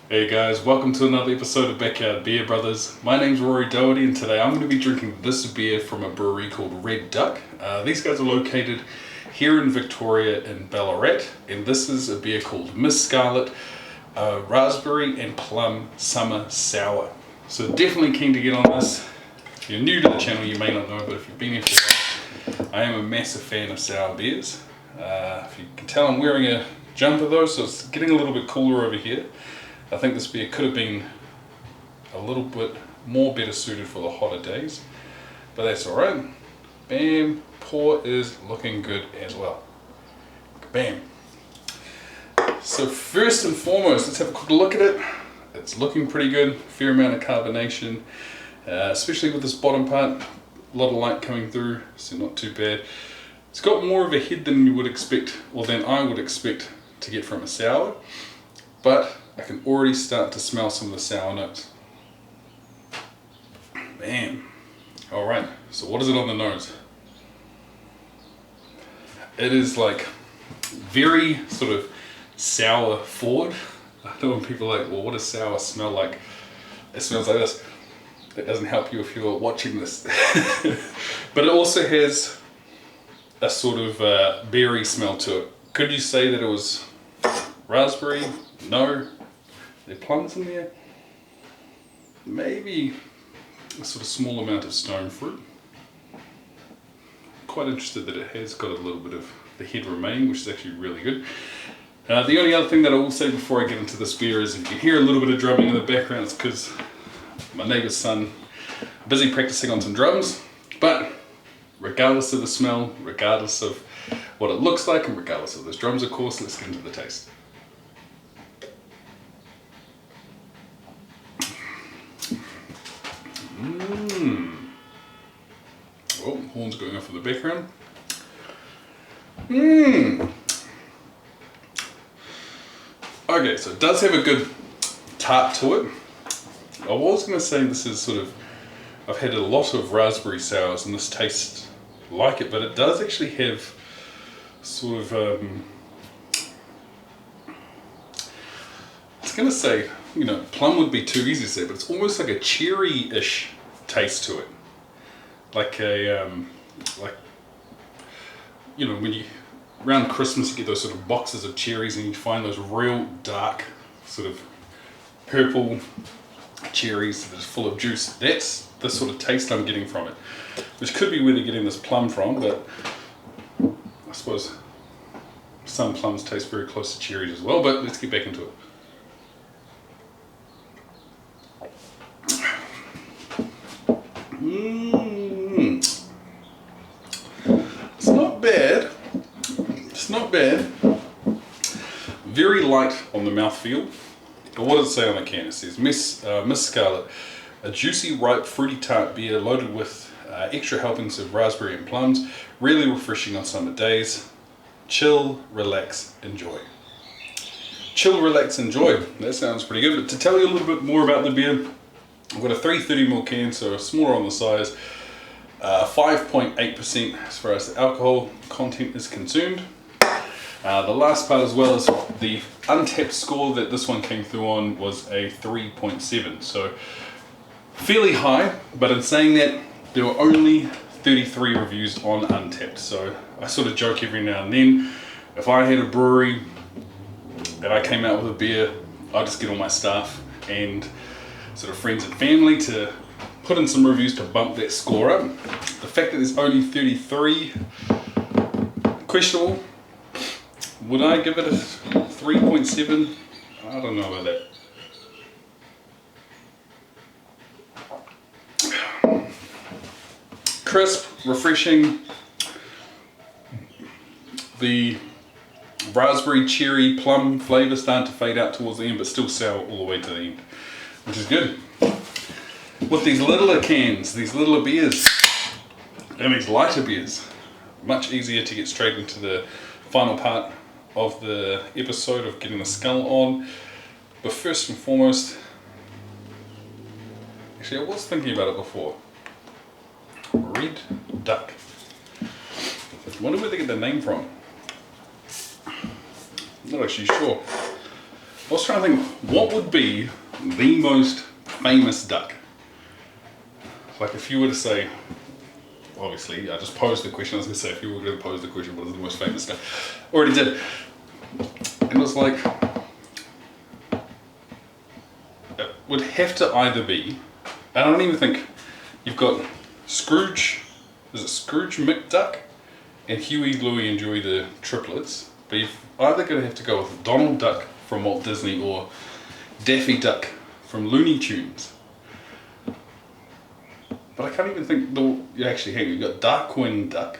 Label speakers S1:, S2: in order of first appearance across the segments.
S1: Hey guys, welcome to another episode of Backyard Beer Brothers. My name's Rory Doherty and today I'm going to be drinking this beer from a brewery called Red Duck. These guys are located here in Victoria in Ballarat, and this is a beer called Miss Scarlet Raspberry and Plum Summer Sour. So definitely keen to get on this. If you're new to the channel you may not know, but if you've been here for a while, I am a massive fan of sour beers. If you can tell, I'm wearing a jumper though, so it's getting a little bit cooler over here. I think this beer could have been a little bit more better suited for the hotter days, but that's alright. Bam, pour is looking good as well. Bam. So first and foremost, let's have a quick look at it. It's looking pretty good, fair amount of carbonation, especially with this bottom part, a lot of light coming through, so not too bad. It's got more of a head than you would expect, or than I would expect to get from a sour, but I can already start to smell some of the sour notes. Man. Alright, so what is it on the nose? It is like very sort of sour forward. I know when people are like, well, what does sour smell like? It smells like this. That doesn't help you if you're watching this. But it also has a sort of berry smell to it. Could you say that it was raspberry? No. There are plums in there. Maybe a sort of small amount of stone fruit. Quite interested that it has got a little bit of the head remaining, which is actually really good. The only other thing that I will say before I get into this beer is if you hear a little bit of drumming in the background, it's because my neighbour's son is busy practicing on some drums. But regardless of the smell, regardless of what it looks like, and regardless of those drums of course, let's get into the taste. Oh, horns going off in the background. Okay, so it does have a good tart to it. I was going to say this is sort of, I've had a lot of raspberry sours and this tastes like it, but it does actually have sort of, I was going to say, you know, plum would be too easy to say, but it's almost like a cherry-ish taste to it. Like a, like, you know, when you, around Christmas you get those sort of boxes of cherries and you find those real dark, sort of purple cherries that are full of juice. That's the sort of taste I'm getting from it, which could be where they're getting this plum from, but I suppose some plums taste very close to cherries as well, but let's get back into it. It's not bad. It's not bad. Very light on the mouthfeel. But what does it say on the can? It says Miss Scarlet, a juicy, ripe, fruity tart beer loaded with extra helpings of raspberry and plums, really refreshing on summer days. Chill, relax, enjoy. Chill, relax, enjoy. That sounds pretty good. But to tell you a little bit more about the beer, I've got a 330ml can, so smaller on the size. 5.8% as far as the alcohol content is consumed. The last part as well is the untapped score that this one came through on was a 3.7, so fairly high, but in saying that, there were only 33 reviews on Untapped, so I sort of joke every now and then, if I had a brewery and I came out with a beer, I'd just get all my staff and sort of friends and family to put in some reviews to bump that score up. The fact that there's only 33, questionable. Would I give it a 3.7? I don't know about that. Crisp, refreshing. The raspberry, cherry, plum flavour starting to fade out towards the end, but still sour all the way to the end, which is good. With these littler cans, these littler beers, and these lighter beers, much easier to get straight into the final part of the episode of getting the skull on. But first and foremost, actually I was thinking about it before. Red Duck. I wonder where they get the name from. I'm not actually sure. I was trying to think, what would be the most famous duck? Like if you were to say, obviously, I just posed the question. I was going to say, if you were going to pose the question, what is the most famous duck? Already did. And it was like, it would have to either be, I don't even think, you've got Scrooge, is it Scrooge McDuck? And Huey, Louie and Dewey, the triplets. But you've either going to have to go with Donald Duck from Walt Disney or Daffy Duck from Looney Tunes. But I can't even think, actually hang on, you've got Darkwing Duck.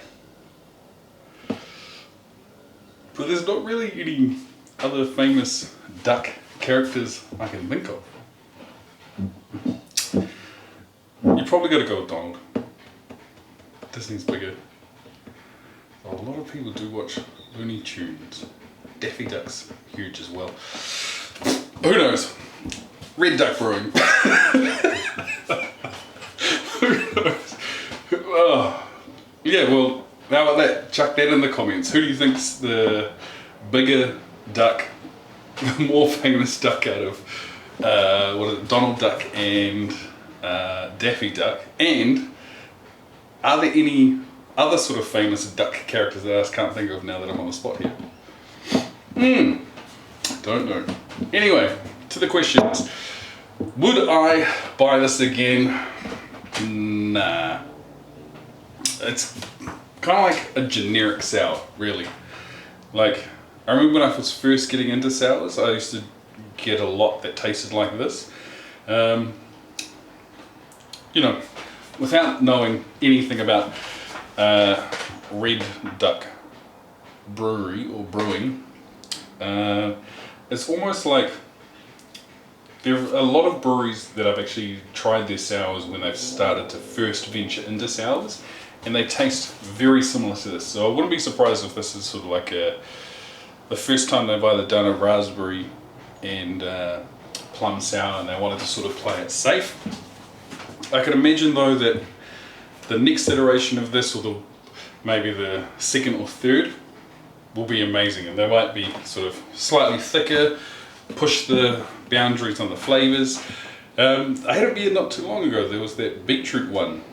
S1: But there's not really any other famous duck characters I can think of. You probably got to go with Donald. Disney's bigger. A lot of people do watch Looney Tunes. Daffy Duck's huge as well. Who knows? Red Duck Brewing. Who knows? Oh. Yeah, well, how about that? Chuck that in the comments. Who do you think's the bigger duck, the more famous duck out of what is it, Donald Duck and Daffy Duck? And are there any other sort of famous duck characters that I just can't think of now that I'm on the spot here? Don't know. Anyway, to the questions. Would I buy this again? Nah. It's kind of like a generic sour, really. Like, I remember when I was first getting into sours, I used to get a lot that tasted like this. You know, without knowing anything about Red Duck Brewery or brewing, it's almost like there are a lot of breweries that I've actually tried their sours when they've started to first venture into sours, and they taste very similar to this. So I wouldn't be surprised if this is sort of like the first time they've either done a raspberry and plum sour and they wanted to sort of play it safe. I can imagine though that the next iteration of this, or maybe the second or third, will be amazing, and they might be sort of slightly thicker, push the boundaries on the flavors. I had a beer not too long ago. There was that beetroot one,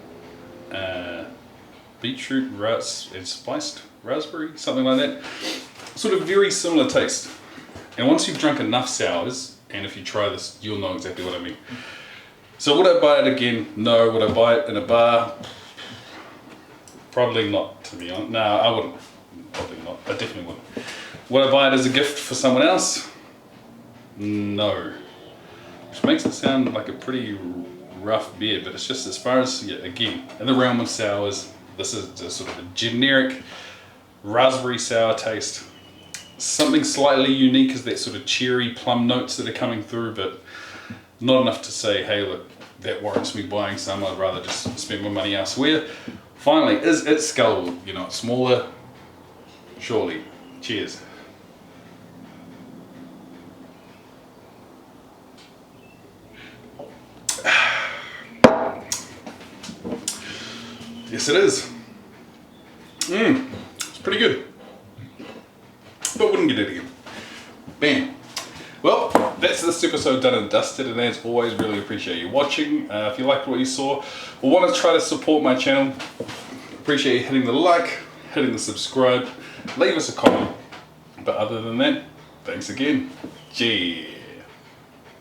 S1: beetroot and spiced raspberry, something like that. Sort of very similar taste. And once you've drunk enough sours, and if you try this, you'll know exactly what I mean. So would I buy it again? No. Would I buy it in a bar? Probably not, to be honest. No, I wouldn't. Probably not. I definitely wouldn't. Would I buy it as a gift for someone else? No. Which makes it sound like a pretty rough beer, but it's just as far as, yeah, again, in the realm of sours, this is just sort of a generic raspberry sour taste. Something slightly unique is that sort of cherry plum notes that are coming through, but not enough to say, hey, look, that warrants me buying some. I'd rather just spend my money elsewhere. Finally, is it Scarlet? You know, smaller? Surely. Cheers. Yes, it is. It's pretty good. But wouldn't get it again. Bam. Well, that's this episode done and dusted, and as always, really appreciate you watching. If you liked what you saw or want to try to support my channel, appreciate you hitting the like, hitting the subscribe, leave us a comment. But other than that, thanks again. Cheers.